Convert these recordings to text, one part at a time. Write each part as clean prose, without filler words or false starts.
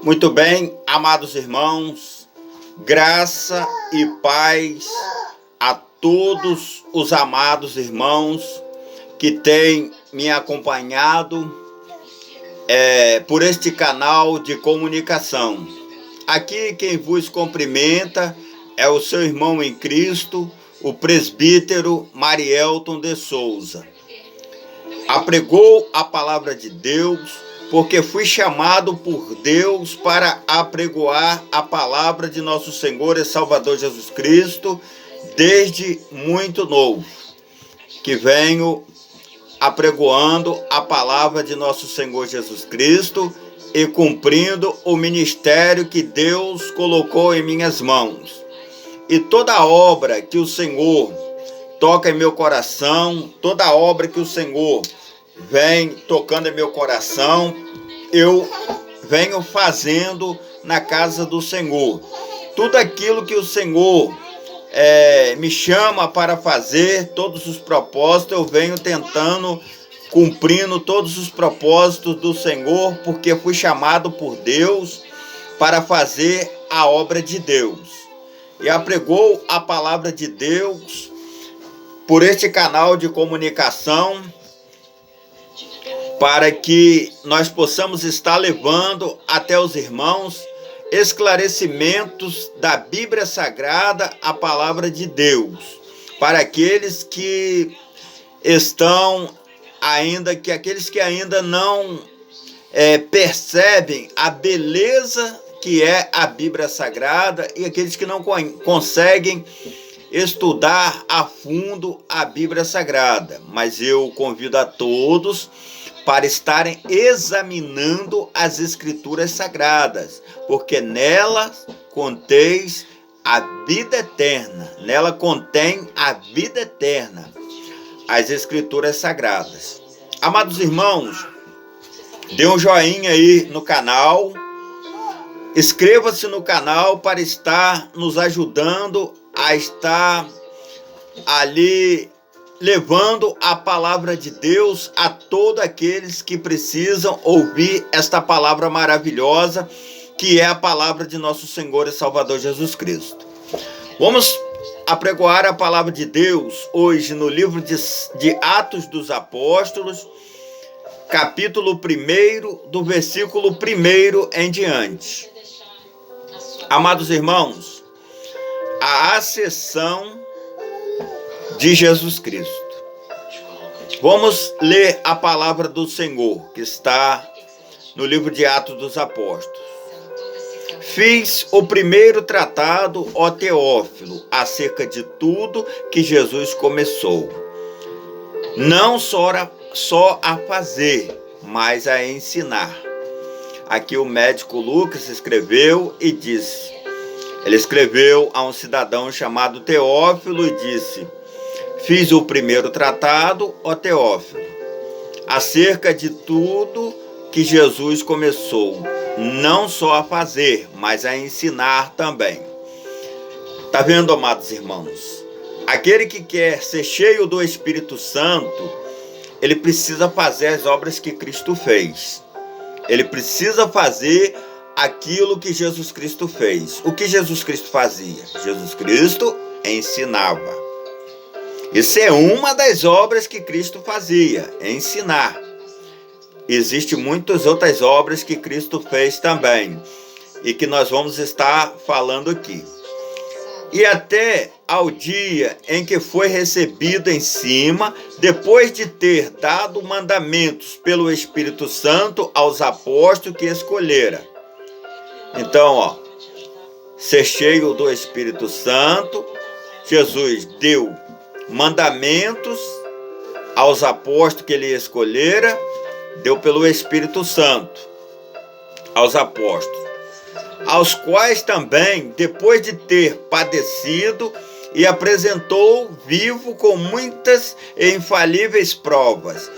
Muito bem, amados irmãos, graça e paz a todos os amados irmãos que têm me acompanhado por este canal de comunicação. Aqui quem vos cumprimenta é o seu irmão em Cristo, o presbítero Marielton de Souza. Apregou a palavra de Deus, porque fui chamado por Deus para apregoar a palavra de nosso Senhor e Salvador Jesus Cristo, desde muito novo, que venho apregoando a palavra de nosso Senhor Jesus Cristo e cumprindo o ministério que Deus colocou em minhas mãos. E toda obra que o Senhor toca em meu coração, toda obra que o Senhor vem tocando em meu coração, eu venho fazendo na casa do Senhor. Tudo aquilo que o Senhor me chama para fazer, todos os propósitos, eu venho tentando, cumprindo todos os propósitos do Senhor, porque fui chamado por Deus para fazer a obra de Deus. E apregou a palavra de Deus por este canal de comunicação, para que nós possamos estar levando até os irmãos esclarecimentos da Bíblia Sagrada, a palavra de Deus, para aqueles que estão aqueles que ainda não percebem a beleza que é a Bíblia Sagrada e aqueles que não conseguem estudar a fundo a Bíblia Sagrada. Mas eu convido a todos para estarem examinando as Escrituras Sagradas, porque nelas conteis a vida eterna, nela contém a vida eterna, as Escrituras Sagradas. Amados irmãos, dê um joinha aí no canal, inscreva-se no canal para estar nos ajudando a estar ali levando a palavra de Deus a todos aqueles que precisam ouvir esta palavra maravilhosa, que é a palavra de nosso Senhor e Salvador Jesus Cristo. Vamos apregoar a palavra de Deus hoje no livro de Atos dos Apóstolos, capítulo 1, do versículo 1 em diante. Amados irmãos, a ascensão de Jesus Cristo. Vamos ler a palavra do Senhor, que está no livro de Atos dos Apóstolos. Fiz o primeiro tratado, ó Teófilo, acerca de tudo que Jesus começou, não só a fazer, mas a ensinar. Aqui o médico Lucas escreveu e disse, ele escreveu a um cidadão chamado Teófilo e disse: fiz o primeiro tratado, ó Teófilo, acerca de tudo que Jesus começou, não só a fazer, mas a ensinar também. Tá vendo, amados irmãos? Aquele que quer ser cheio do Espírito Santo, ele precisa fazer as obras que Cristo fez. Ele precisa fazer aquilo que Jesus Cristo fez. O que Jesus Cristo fazia? Jesus Cristo ensinava. Isso é uma das obras que Cristo fazia, ensinar. Existem muitas outras obras que Cristo fez também, e que nós vamos estar falando aqui. E até ao dia em que foi recebido em cima, depois de ter dado mandamentos pelo Espírito Santo aos apóstolos que escolhera. Então, ser cheio do Espírito Santo, Jesus deu mandamentos aos apóstolos que ele escolhera, deu pelo Espírito Santo aos apóstolos, aos quais também, depois de ter padecido, e apresentou vivo com muitas e infalíveis provas,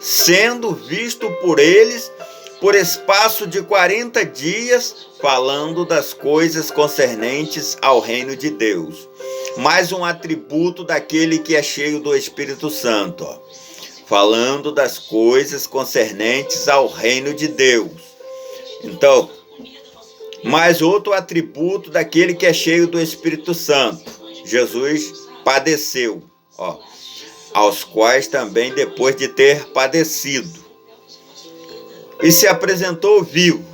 sendo visto por eles por espaço de 40 dias, falando das coisas concernentes ao reino de Deus. Mais um atributo daquele que é cheio do Espírito Santo, falando das coisas concernentes ao reino de Deus. Então, Mas outro atributo daquele que é cheio do Espírito Santo. Jesus padeceu, aos quais também depois de ter padecido, e se apresentou vivo,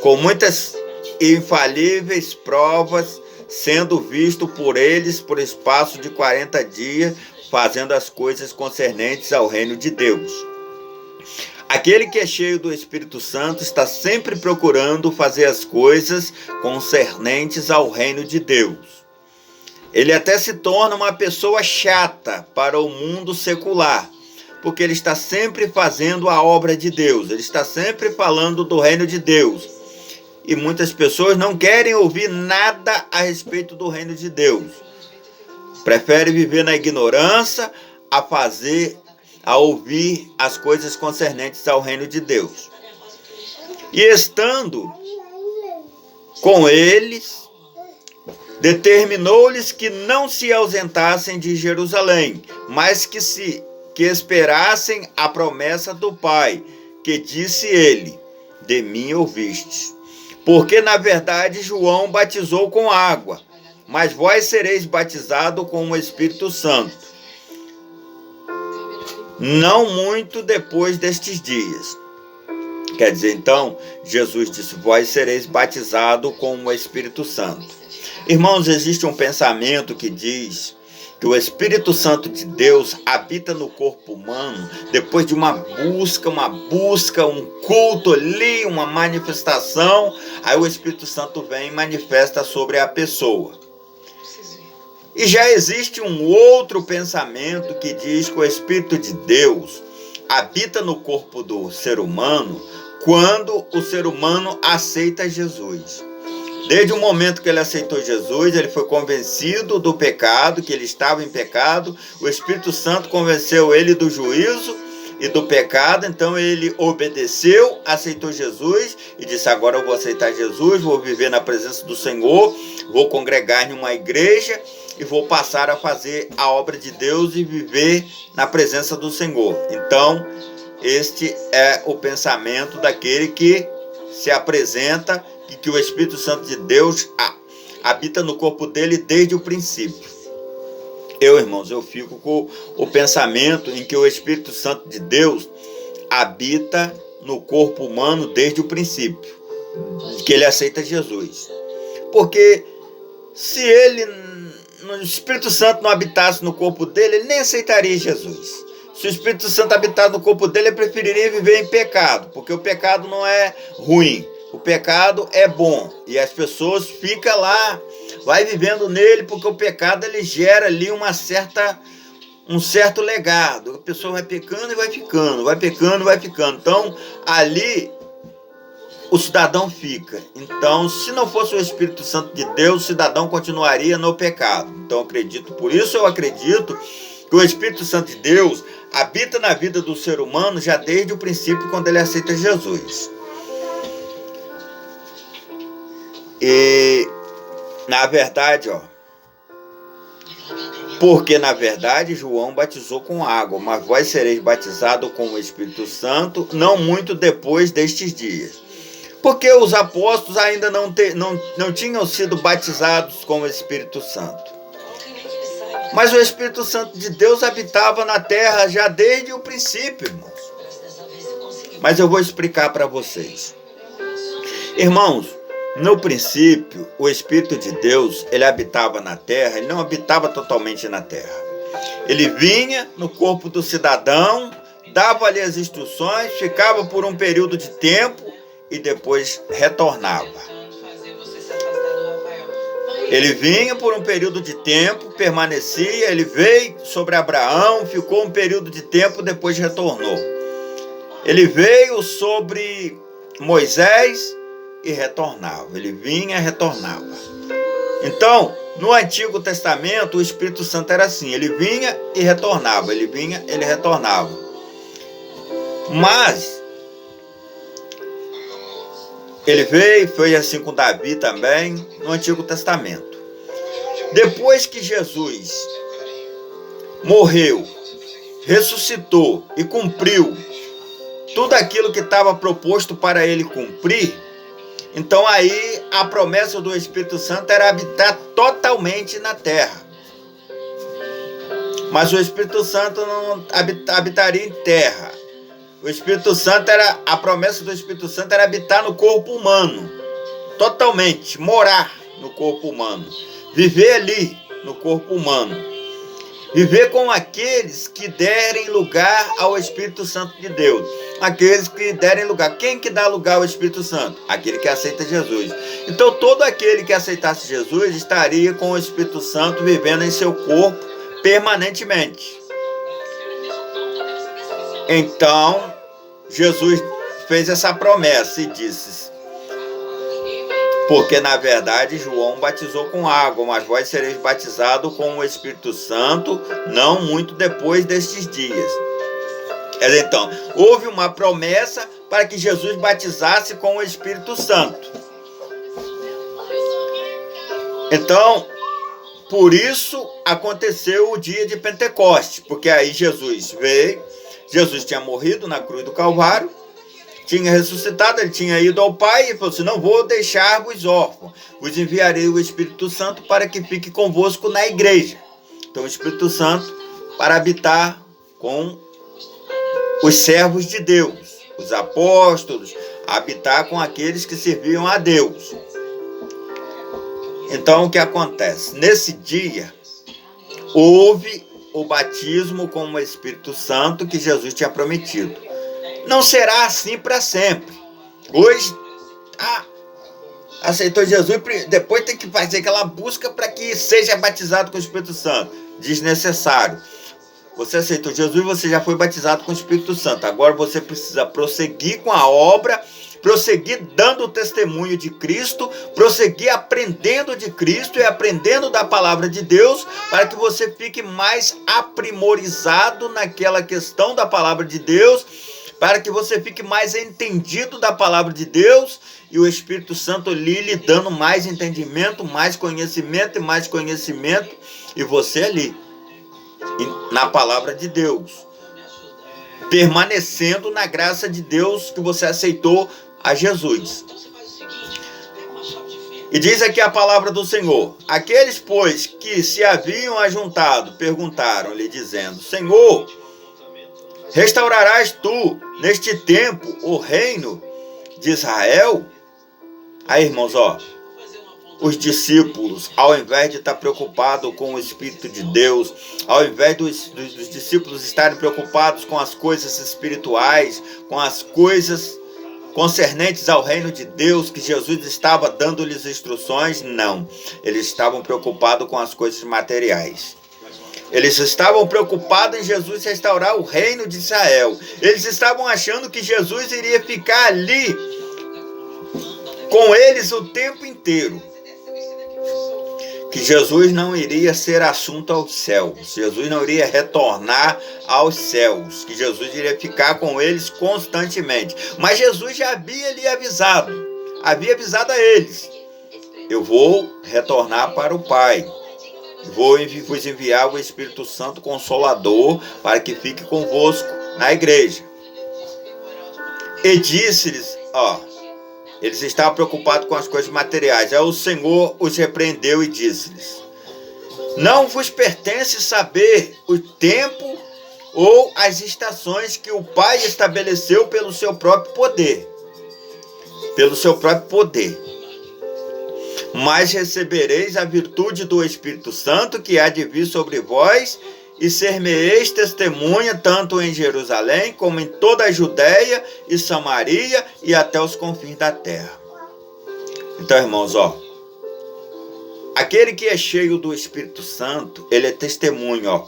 com muitas infalíveis provas, sendo visto por eles por espaço de 40 dias, fazendo as coisas concernentes ao reino de Deus. Aquele que é cheio do Espírito Santo está sempre procurando fazer as coisas concernentes ao reino de Deus. Ele até se torna uma pessoa chata para o mundo secular, porque ele está sempre fazendo a obra de Deus, ele está sempre falando do reino de Deus. E muitas pessoas não querem ouvir nada a respeito do reino de Deus. Preferem viver na ignorância a ouvir as coisas concernentes ao reino de Deus. E estando com eles, determinou-lhes que não se ausentassem de Jerusalém, mas que esperassem a promessa do Pai, que disse ele: de mim ouvistes. Porque na verdade João batizou com água, mas vós sereis batizados com o Espírito Santo, não muito depois destes dias. Quer dizer, então, Jesus disse: vós sereis batizados com o Espírito Santo. Irmãos, existe um pensamento que diz que o Espírito Santo de Deus habita no corpo humano depois de uma busca, um culto ali, uma manifestação. Aí o Espírito Santo vem e manifesta sobre a pessoa. E já existe um outro pensamento que diz que o Espírito de Deus habita no corpo do ser humano quando o ser humano aceita Jesus. Desde o momento que ele aceitou Jesus, ele foi convencido do pecado, que ele estava em pecado. O Espírito Santo convenceu ele do juízo e do pecado. Então ele obedeceu, aceitou Jesus e disse: agora eu vou aceitar Jesus, vou viver na presença do Senhor, vou congregar em uma igreja e vou passar a fazer a obra de Deus e viver na presença do Senhor. Então, este é o pensamento daquele que se apresenta, que o Espírito Santo de Deus habita no corpo dele desde o princípio. Irmãos, eu fico com o pensamento em que o Espírito Santo de Deus habita no corpo humano desde o princípio, que ele aceita Jesus. Porque se o Espírito Santo não habitasse no corpo dele, ele nem aceitaria Jesus. Se o Espírito Santo habitasse no corpo dele, ele preferiria viver em pecado, porque o pecado não é ruim. O pecado é bom e as pessoas ficam lá, vai vivendo nele, porque o pecado ele gera ali um certo legado. A pessoa vai pecando e vai ficando, vai pecando e vai ficando. Então, ali o cidadão fica. Então, se não fosse o Espírito Santo de Deus, o cidadão continuaria no pecado. Então, por isso eu acredito que o Espírito Santo de Deus habita na vida do ser humano já desde o princípio, quando ele aceita Jesus. E, na verdade, porque na verdade João batizou com água, mas vós sereis batizados com o Espírito Santo, não muito depois destes dias. Porque os apóstolos ainda não tinham sido batizados com o Espírito Santo. Mas o Espírito Santo de Deus habitava na terra já desde o princípio, irmãos. Mas eu vou explicar para vocês. Irmãos, no princípio, o Espírito de Deus, ele habitava na terra, ele não habitava totalmente na terra. Ele vinha no corpo do cidadão, dava-lhe as instruções, ficava por um período de tempo e depois retornava. Ele vinha por um período de tempo, permanecia, ele veio sobre Abraão, ficou um período de tempo, depois retornou. Ele veio sobre Moisés e retornava. Ele vinha e retornava. Então, no Antigo Testamento, o Espírito Santo era assim. Ele vinha e retornava. Ele vinha, ele retornava. Mas ele veio, foi assim com Davi também, no Antigo Testamento. Depois que Jesus morreu, ressuscitou e cumpriu tudo aquilo que estava proposto para ele cumprir, Então aí a promessa do Espírito Santo era habitar totalmente na terra. Mas o Espírito Santo não habitaria em terra. O Espírito Santo a promessa do Espírito Santo era habitar no corpo humano. Totalmente, morar no corpo humano. Viver ali no corpo humano. Viver com aqueles que derem lugar ao Espírito Santo de Deus. Aqueles que derem lugar. Quem que dá lugar ao Espírito Santo? Aquele que aceita Jesus. Então todo aquele que aceitasse Jesus estaria com o Espírito Santo vivendo em seu corpo permanentemente. Então Jesus fez essa promessa e disse: porque na verdade João batizou com água, mas vós sereis batizados com o Espírito Santo não muito depois destes dias. Então, houve uma promessa para que Jesus batizasse com o Espírito Santo. Então, por isso aconteceu o dia de Pentecostes, porque aí Jesus veio, Jesus tinha morrido na cruz do Calvário, tinha ressuscitado, ele tinha ido ao Pai e falou assim: não vou deixar-vos órfãos, vos enviarei o Espírito Santo para que fique convosco na igreja. Então o Espírito Santo para habitar com os servos de Deus, os apóstolos, habitar com aqueles que serviam a Deus. Então o que acontece? Nesse dia houve o batismo com o Espírito Santo que Jesus tinha prometido. Não será assim para sempre. Hoje, aceitou Jesus, depois tem que fazer aquela busca para que seja batizado com o Espírito Santo. Desnecessário. Você aceitou Jesus, você já foi batizado com o Espírito Santo. Agora você precisa prosseguir com a obra, prosseguir dando o testemunho de Cristo, prosseguir aprendendo de Cristo e aprendendo da palavra de Deus, para que você fique mais aprimorizado naquela questão da palavra de Deus, para que você fique mais entendido da palavra de Deus e o Espírito Santo lhe dando mais entendimento, mais conhecimento e mais conhecimento, e você ali, na palavra de Deus, permanecendo na graça de Deus que você aceitou a Jesus. E diz aqui a palavra do Senhor: aqueles, pois, que se haviam ajuntado, perguntaram-lhe, dizendo: Senhor, restaurarás tu, neste tempo, o reino de Israel? Aí, irmãos, os discípulos, ao invés de estar preocupados com o Espírito de Deus, ao invés dos discípulos estarem preocupados com as coisas espirituais, com as coisas concernentes ao reino de Deus, que Jesus estava dando-lhes instruções, não. Eles estavam preocupados com as coisas materiais. Eles estavam preocupados em Jesus restaurar o reino de Israel. Eles estavam achando que Jesus iria ficar ali com eles o tempo inteiro. Que Jesus não iria ser assunto aos céus. Jesus não iria retornar aos céus. Que Jesus iria ficar com eles constantemente. Mas Jesus já havia lhe avisado. Havia avisado a eles: eu vou retornar para o Pai. Vou vos enviar o Espírito Santo Consolador para que fique convosco na igreja. E disse-lhes, eles estavam preocupados com as coisas materiais. Aí o Senhor os repreendeu e disse-lhes: não vos pertence saber o tempo ou as estações que o Pai estabeleceu pelo seu próprio poder. Pelo seu próprio poder. Mas recebereis a virtude do Espírito Santo que há de vir sobre vós, e ser-me-eis testemunha tanto em Jerusalém como em toda a Judéia e Samaria e até os confins da terra. Então, irmãos, aquele que é cheio do Espírito Santo, ele é testemunho,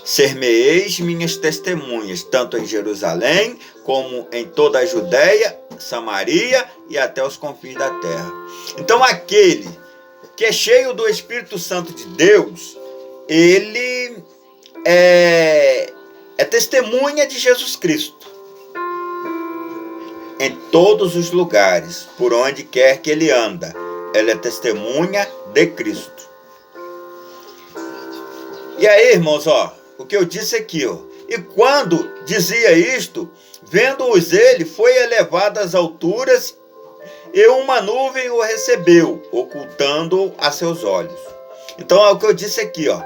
ser-me-eis minhas testemunhas, tanto em Jerusalém como em toda a Judéia, Samaria e até os confins da terra. Então aquele que é cheio do Espírito Santo de Deus, ele é testemunha de Jesus Cristo em todos os lugares, por onde quer que ele anda. Ele é testemunha de Cristo. E aí, irmãos, o que eu disse aqui, e quando dizia isto, vendo-os ele, foi elevado às alturas e uma nuvem o recebeu, ocultando-o a seus olhos. Então é o que eu disse aqui, ó.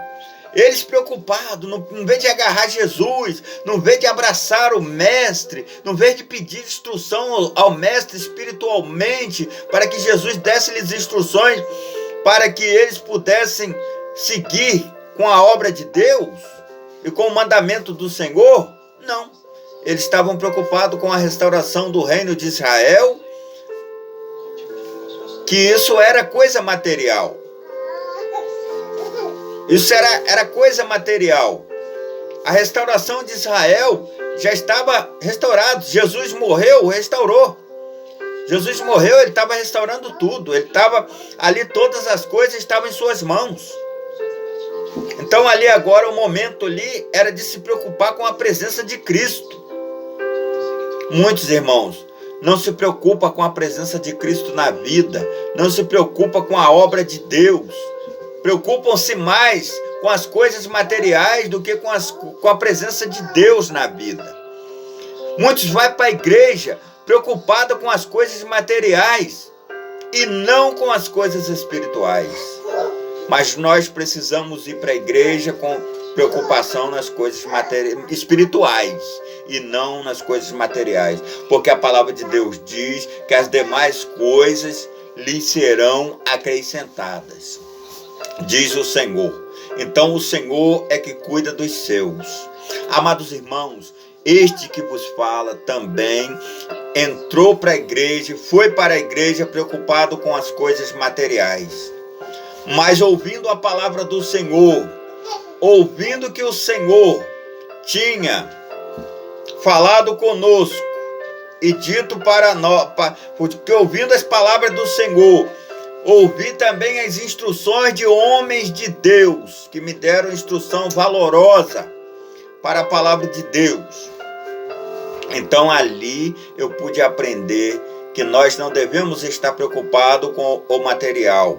Eles preocupados, não vez de agarrar Jesus, não vez de abraçar o mestre, não vez de pedir instrução ao mestre espiritualmente, para que Jesus desse-lhes instruções, para que eles pudessem seguir com a obra de Deus e com o mandamento do Senhor. Não, eles estavam preocupados com a restauração do reino de Israel, que isso era coisa material. Isso era coisa material. A restauração de Israel já estava restaurada. Jesus morreu, restaurou. Jesus morreu, ele estava restaurando tudo. Ele estava ali, todas as coisas estavam em suas mãos. Então ali agora, o momento ali era de se preocupar com a presença de Cristo. Muitos irmãos não se preocupam com a presença de Cristo na vida. Não se preocupam com a obra de Deus. Preocupam-se mais com as coisas materiais do que com a presença de Deus na vida. Muitos vão para a igreja preocupados com as coisas materiais e não com as coisas espirituais. Mas nós precisamos ir para a igreja com preocupação nas coisas espirituais e não nas coisas materiais. Porque a palavra de Deus diz que as demais coisas lhe serão acrescentadas. Diz o Senhor. Então o Senhor é que cuida dos seus. Amados irmãos, este que vos fala também entrou para a igreja, foi para a igreja preocupado com as coisas materiais. Mas ouvindo a palavra do Senhor, ouvindo que o Senhor tinha falado conosco e dito para nós, porque ouvindo as palavras do Senhor, ouvi também as instruções de homens de Deus, que me deram instrução valorosa para a palavra de Deus. Então ali eu pude aprender que nós não devemos estar preocupados com o material,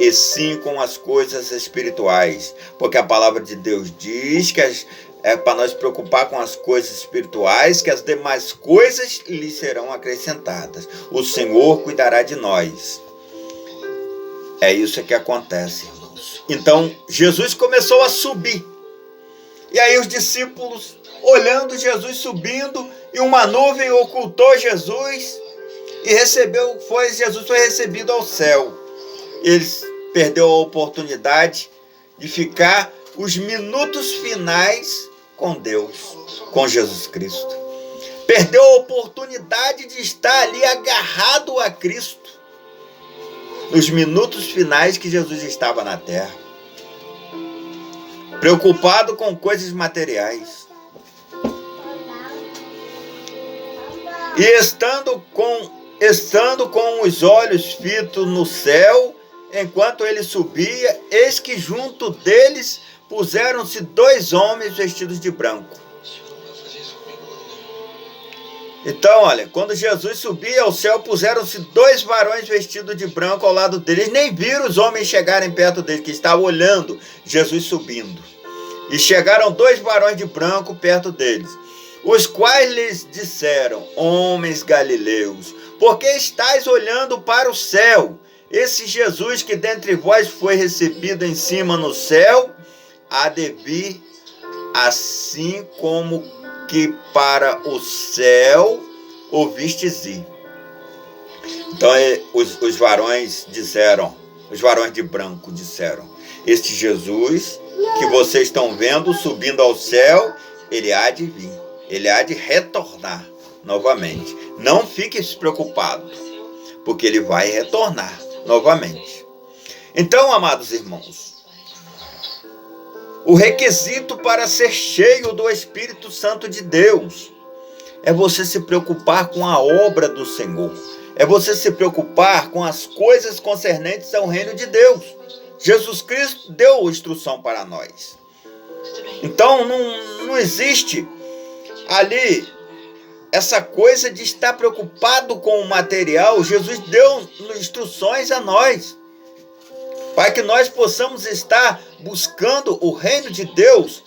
e sim com as coisas espirituais. Porque a palavra de Deus diz que é para nós preocupar com as coisas espirituais, que as demais coisas lhe serão acrescentadas. O Senhor cuidará de nós. É isso que acontece, irmãos. Então, Jesus começou a subir. E aí os discípulos, olhando Jesus subindo, e uma nuvem ocultou Jesus, e Jesus foi recebido ao céu. Eles perderam a oportunidade de ficar os minutos finais com Deus, com Jesus Cristo. Perdeu a oportunidade de estar ali agarrado a Cristo nos minutos finais que Jesus estava na terra, preocupado com coisas materiais, e estando com os olhos fitos no céu, enquanto ele subia, eis que junto deles puseram-se 2 homens vestidos de branco. Então, olha, quando Jesus subia ao céu, puseram-se 2 varões vestidos de branco ao lado deles. Nem viram os homens chegarem perto deles, que estavam olhando Jesus subindo. E chegaram 2 varões de branco perto deles, os quais lhes disseram: homens galileus, por que estáis olhando para o céu? Esse Jesus que dentre vós foi recebido em cima no céu, há de vir assim como que para o céu ouvistes ir. Então os varões disseram, os varões de branco disseram: este Jesus que vocês estão vendo subindo ao céu, ele há de vir, ele há de retornar novamente. Não fiquem preocupados, porque ele vai retornar novamente. Então, amados irmãos, o requisito para ser cheio do Espírito Santo de Deus é você se preocupar com a obra do Senhor. É você se preocupar com as coisas concernentes ao reino de Deus. Jesus Cristo deu instrução para nós. Então não existe ali essa coisa de estar preocupado com o material. Jesus deu instruções a nós, para que nós possamos estar buscando o reino de Deus,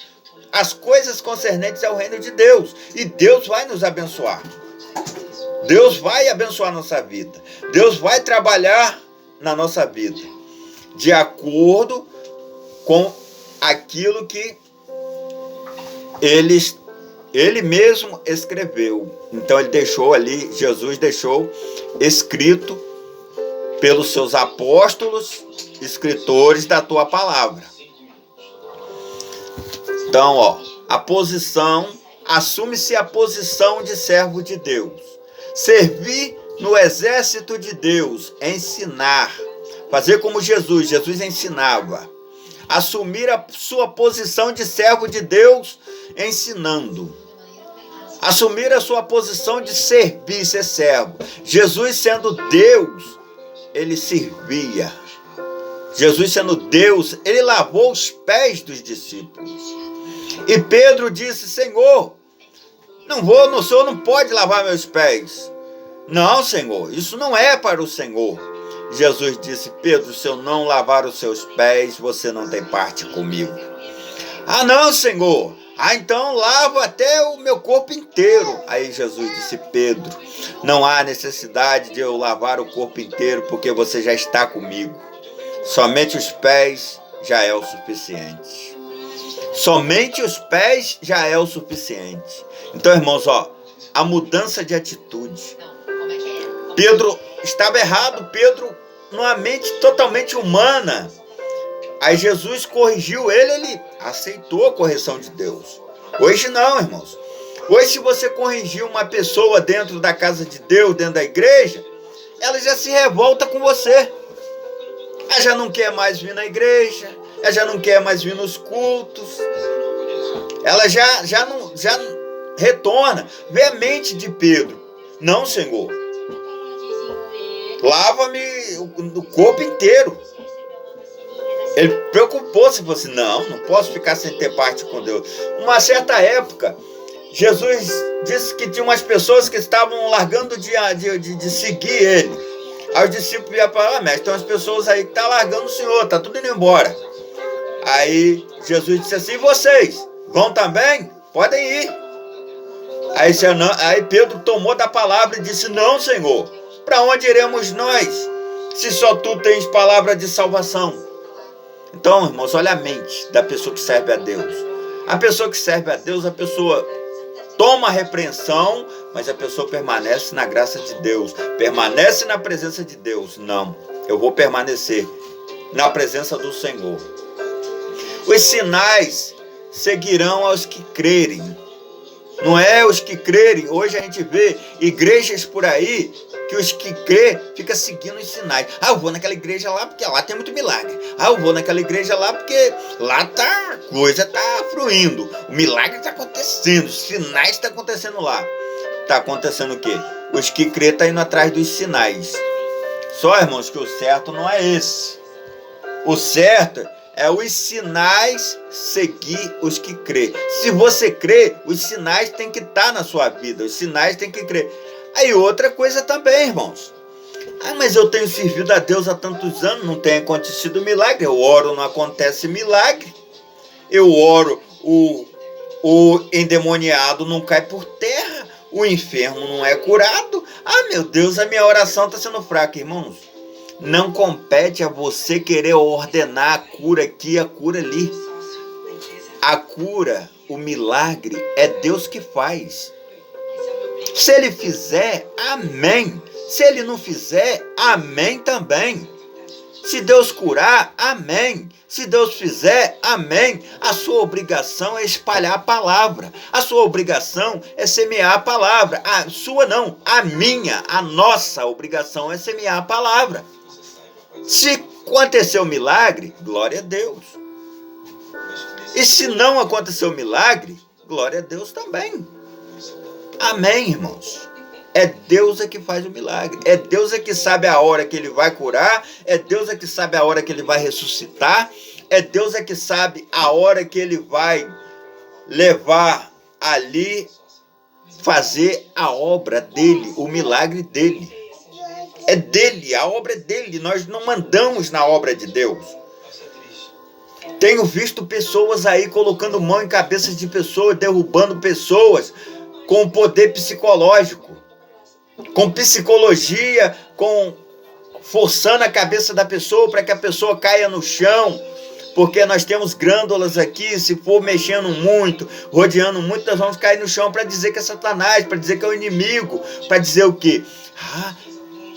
as coisas concernentes ao reino de Deus, e Deus vai nos abençoar. Deus vai abençoar a nossa vida. Deus vai trabalhar na nossa vida de acordo com aquilo que ele mesmo escreveu. Então ele deixou ali, Jesus deixou escrito pelos seus apóstolos, escritores da tua palavra. Então, assume-se a posição de servo de Deus. Servir no exército de Deus, ensinar, fazer como Jesus ensinava. Assumir a sua posição de servo de Deus, ensinando. Assumir a sua posição de servir, ser servo. Jesus sendo Deus, ele servia. Jesus sendo Deus, ele lavou os pés dos discípulos. E Pedro disse: Senhor, o Senhor não pode lavar meus pés. Não, Senhor, isso não é para o Senhor. Jesus disse: Pedro, se eu não lavar os seus pés, você não tem parte comigo. Ah, não, Senhor. Ah, então lava até o meu corpo inteiro. Aí Jesus disse: Pedro, não há necessidade de eu lavar o corpo inteiro, porque você já está comigo. Somente os pés já é o suficiente. Somente os pés já é o suficiente. Então, irmãos, a mudança de atitude. Pedro estava errado, Pedro numa mente totalmente humana. Aí Jesus corrigiu ele aceitou a correção de Deus. Hoje não, irmãos. Hoje, se você corrigir uma pessoa dentro da casa de Deus, dentro da igreja, ela já se revolta com você. Ela já não quer mais vir na igreja, ela já não quer mais vir nos cultos. Ela já não retorna. Vê a mente de Pedro. Não, Senhor. Lava-me o corpo inteiro. Ele preocupou-se e falou assim: não posso ficar sem ter parte com Deus. Uma certa época, Jesus disse que tinha umas pessoas que estavam largando de seguir ele. Aí os discípulos iam falar: mestre, tem umas pessoas aí que estão largando o Senhor, está tudo indo embora. Aí Jesus disse assim: e vocês vão também? Podem ir. Aí Pedro tomou da palavra e disse: não, Senhor, para onde iremos nós, se só tu tens palavra de salvação? Então, irmãos, olha a mente da pessoa que serve a Deus. A pessoa que serve a Deus, a pessoa toma a repreensão, mas a pessoa permanece na graça de Deus, permanece na presença de Deus. Não, eu vou permanecer na presença do Senhor. Os sinais seguirão aos que crerem. Não é os que crerem. Hoje a gente vê igrejas por aí que os que crê ficam seguindo os sinais. Ah, eu vou naquela igreja lá porque lá tem muito milagre. Ah, eu vou naquela igreja lá porque lá a coisa está fluindo. O milagre está acontecendo, os sinais estão acontecendo lá. Está acontecendo o quê? Os que crê estão indo atrás dos sinais. Só, irmãos, que o certo não é esse. O certo é os sinais seguir os que crê. Se você crê, os sinais têm que estar na sua vida. Os sinais têm que crer. Aí outra coisa também, irmãos. Ah, mas eu tenho servido a Deus há tantos anos, não tem acontecido milagre. Eu oro, não acontece milagre. Eu oro, o endemoniado não cai por terra. O enfermo não é curado. Ah, meu Deus, a minha oração está sendo fraca, irmãos. Não compete a você querer ordenar a cura aqui, a cura ali. A cura, o milagre, é Deus que faz. Se ele fizer, amém. Se ele não fizer, amém também. Se Deus curar, amém. Se Deus fizer, amém. A sua obrigação é espalhar a palavra. A sua obrigação é semear a palavra. A sua não, a minha, a nossa obrigação é semear a palavra. Se aconteceu o milagre, glória a Deus. E se não aconteceu o milagre, glória a Deus também. Amém, irmãos. É Deus é que faz o milagre. É Deus é que sabe a hora que ele vai curar. É Deus é que sabe a hora que ele vai ressuscitar. É Deus é que sabe a hora que ele vai levar ali, fazer a obra dele, o milagre dele. É dele, a obra é dele. Nós não mandamos na obra de Deus. Tenho visto pessoas aí colocando mão em cabeças de pessoas, derrubando pessoas com poder psicológico. com psicologia, forçando a cabeça da pessoa para que a pessoa caia no chão, porque nós temos glândulas aqui, se for mexendo muito, rodeando muito, nós vamos cair no chão para dizer que é Satanás, para dizer que é o inimigo, para dizer o quê?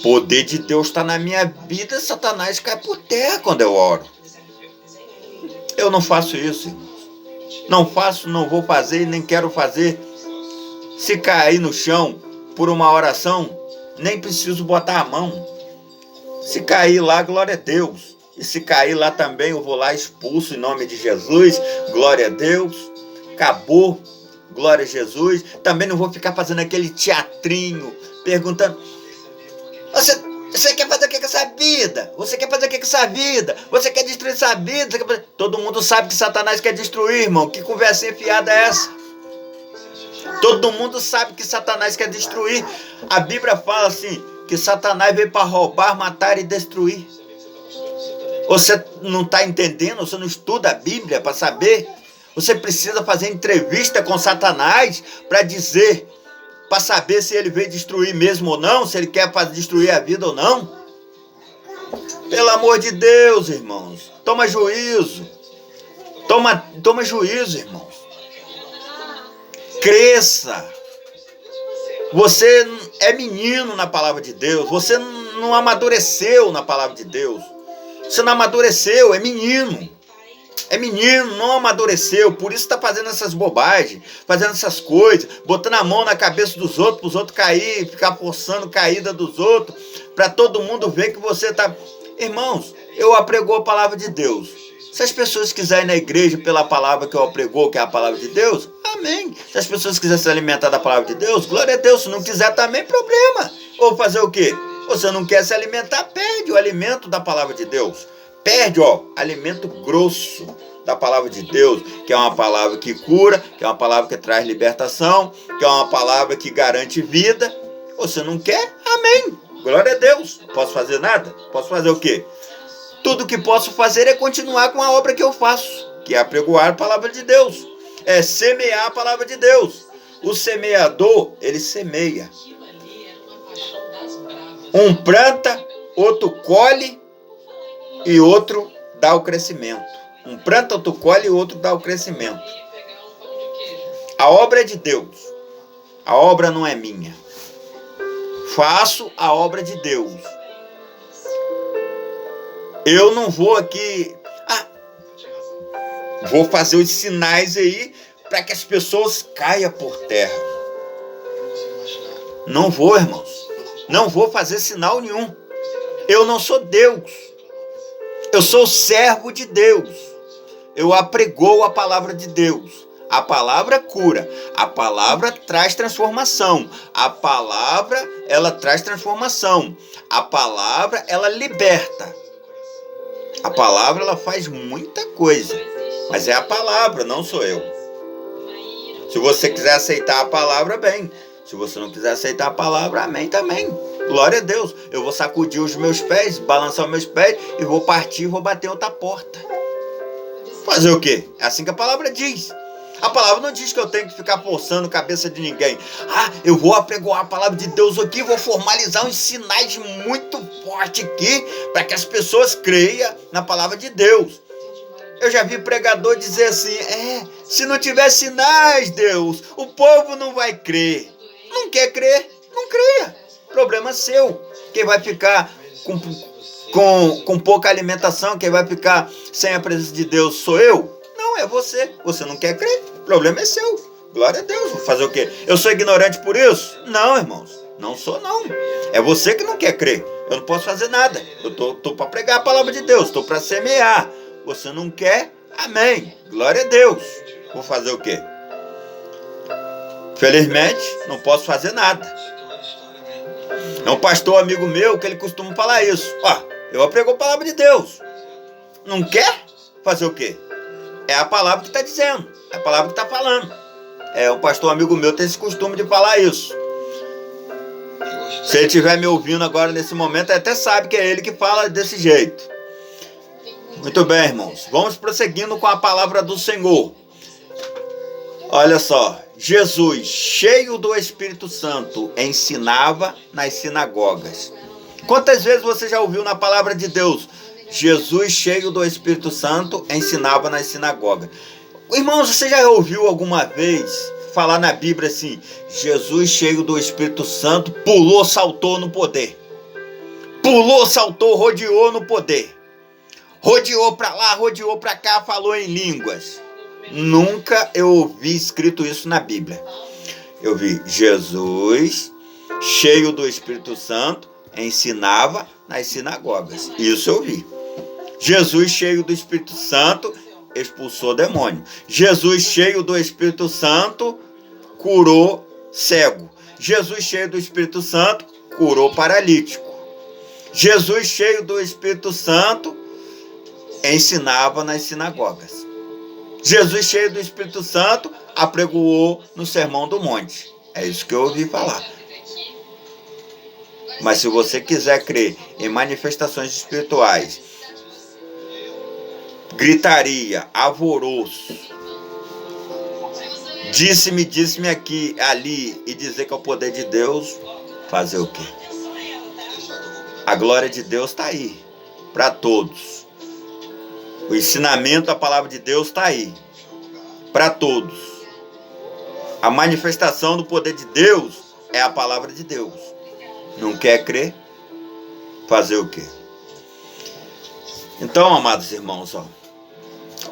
Poder de Deus está na minha vida, Satanás cai por terra quando eu oro. Eu não faço isso, irmãos. Não faço, não vou fazer, nem quero fazer. Se cair no chão por uma oração, nem preciso botar a mão. Se cair lá, glória a Deus. E se cair lá também, eu vou lá expulso em nome de Jesus. Glória a Deus. Acabou. Glória a Jesus. Também não vou ficar fazendo aquele teatrinho, perguntando: Você quer fazer o que com essa vida? Você quer fazer o que com essa vida? Você quer destruir essa vida? Todo mundo sabe que Satanás quer destruir, irmão. Que conversa enfiada é essa? Todo mundo sabe que Satanás quer destruir. A Bíblia fala assim, que Satanás veio para roubar, matar e destruir. Você não está entendendo? Você não estuda a Bíblia para saber? Você precisa fazer entrevista com Satanás para dizer, para saber se ele veio destruir mesmo ou não, se ele quer destruir a vida ou não. Pelo amor de Deus, irmãos, toma juízo. Toma juízo, irmãos. Cresça. Você é menino na palavra de Deus. Você não amadureceu na palavra de Deus. Você não amadureceu, é menino. É menino, não amadureceu. Por isso está fazendo essas bobagens, fazendo essas coisas, botando a mão na cabeça dos outros, para os outros cair, ficar forçando a caída dos outros, para todo mundo ver que você está... Irmãos, eu aprego a palavra de Deus. Se as pessoas quiserem ir na igreja pela palavra que eu aprego, que é a palavra de Deus, amém. Se as pessoas quiserem se alimentar da palavra de Deus, glória a Deus. Se não quiser também, problema. Ou fazer o quê? Você não quer se alimentar, perde o alimento da palavra de Deus. Perde, alimento grosso da palavra de Deus, que é uma palavra que cura, que é uma palavra que traz libertação, que é uma palavra que garante vida. Você não quer? Amém. Glória a Deus. Posso fazer nada? Posso fazer o quê? Tudo que posso fazer é continuar com a obra que eu faço, que é apregoar a palavra de Deus. É semear a palavra de Deus. O semeador, ele semeia. Um planta, outro colhe e outro dá o crescimento. Um planta, outro colhe e outro dá o crescimento. A obra é de Deus. A obra não é minha. Faço a obra de Deus. Eu não vou aqui... vou fazer os sinais aí para que as pessoas caiam por terra. Não vou, irmãos. Não vou fazer sinal nenhum. Eu não sou Deus. Eu sou servo de Deus. Eu apregoo a palavra de Deus. A palavra cura. A palavra traz transformação. A palavra, ela traz transformação. A palavra, ela liberta. A palavra, ela faz muita coisa. Mas é a palavra, não sou eu. Se você quiser aceitar a palavra, bem. Se você não quiser aceitar a palavra, amém também. Glória a Deus. Eu vou sacudir os meus pés, balançar os meus pés e vou partir e vou bater outra porta. Fazer o quê? É assim que a palavra diz. A palavra não diz que eu tenho que ficar forçando a cabeça de ninguém. Eu vou apregoar a palavra de Deus aqui, vou formalizar uns sinais muito fortes aqui, para que as pessoas creiam na palavra de Deus. Eu já vi pregador dizer assim, se não tiver sinais, Deus, o povo não vai crer. Não quer crer? Não creia. Problema seu. Quem vai ficar com pouca alimentação, quem vai ficar sem a presença de Deus sou eu? Não, é você. Você não quer crer? O problema é seu. Glória a Deus. Vou fazer o quê? Eu sou ignorante por isso? Não, irmãos. Não sou, não. É você que não quer crer. Eu não posso fazer nada. Eu tô para pregar a palavra de Deus. Estou para semear. Você não quer? Amém. Glória a Deus. Vou fazer o quê? Felizmente, não posso fazer nada. É um pastor amigo meu que ele costuma falar isso. Eu aprego a palavra de Deus. Não quer? Fazer o quê? É a palavra que está dizendo. É a palavra que está falando. Um pastor amigo meu tem esse costume de falar isso. Se ele estiver me ouvindo agora nesse momento, ele até sabe que é ele que fala desse jeito. Muito bem, irmãos. Vamos prosseguindo com a palavra do Senhor. Olha só. Jesus, cheio do Espírito Santo, ensinava nas sinagogas. Quantas vezes você já ouviu na palavra de Deus? Jesus, cheio do Espírito Santo, ensinava nas sinagogas. Irmãos, você já ouviu alguma vez falar na Bíblia assim: Jesus, cheio do Espírito Santo, pulou, saltou no poder? Pulou, saltou, rodeou no poder. Rodeou para lá, rodeou para cá, falou em línguas. Nunca eu ouvi escrito isso na Bíblia. Eu vi Jesus, cheio do Espírito Santo, ensinava nas sinagogas. Isso eu vi. Jesus, cheio do Espírito Santo, expulsou demônio. Jesus, cheio do Espírito Santo, curou cego. Jesus, cheio do Espírito Santo, curou paralítico. Jesus, cheio do Espírito Santo, ensinava nas sinagogas. Jesus, cheio do Espírito Santo, apregoou no Sermão do Monte. É isso que eu ouvi falar. Mas se você quiser crer em manifestações espirituais, gritaria, alvoroço, disse-me aqui, ali, e dizer que é o poder de Deus, fazer o quê? A glória de Deus está aí, para todos. O ensinamento da palavra de Deus está aí, para todos. A manifestação do poder de Deus é a palavra de Deus. Não quer crer? Fazer o quê? Então, amados irmãos,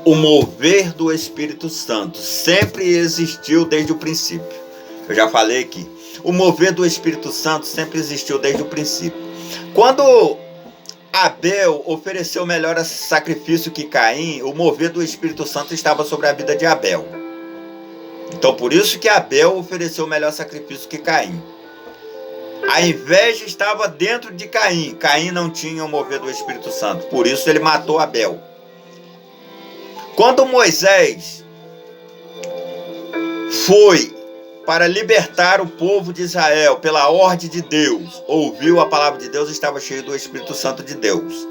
o mover do Espírito Santo sempre existiu desde o princípio. Eu já falei aqui. O mover do Espírito Santo sempre existiu desde o princípio. Quando Abel ofereceu melhor sacrifício que Caim, o mover do Espírito Santo estava sobre a vida de Abel. Então, por isso que Abel ofereceu melhor sacrifício que Caim. A inveja estava dentro de Caim. Caim não tinha o mover do Espírito Santo. Por isso ele matou Abel. Quando Moisés foi para libertar o povo de Israel pela ordem de Deus, ouviu a palavra de Deus e estava cheio do Espírito Santo de Deus.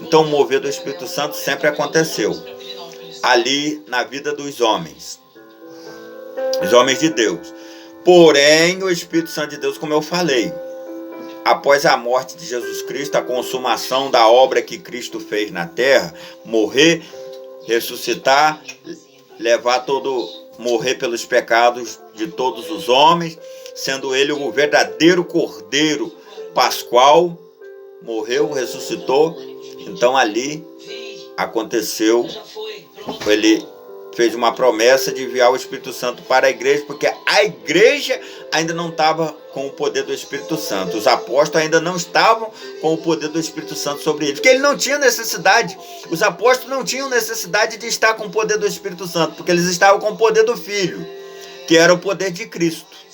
Então o mover do Espírito Santo sempre aconteceu ali na vida dos homens. Os homens de Deus. Porém, o Espírito Santo de Deus, como eu falei, após a morte de Jesus Cristo, a consumação da obra que Cristo fez na terra, morrer, ressuscitar, morrer pelos pecados de todos os homens, sendo ele o verdadeiro Cordeiro Pascual, morreu, ressuscitou. Então ali aconteceu, ele fez uma promessa de enviar o Espírito Santo para a igreja, porque a igreja ainda não estava com o poder do Espírito Santo. Os apóstolos ainda não estavam com o poder do Espírito Santo sobre eles, porque ele não tinha necessidade. Os apóstolos não tinham necessidade de estar com o poder do Espírito Santo, porque eles estavam com o poder do Filho, que era o poder de Cristo.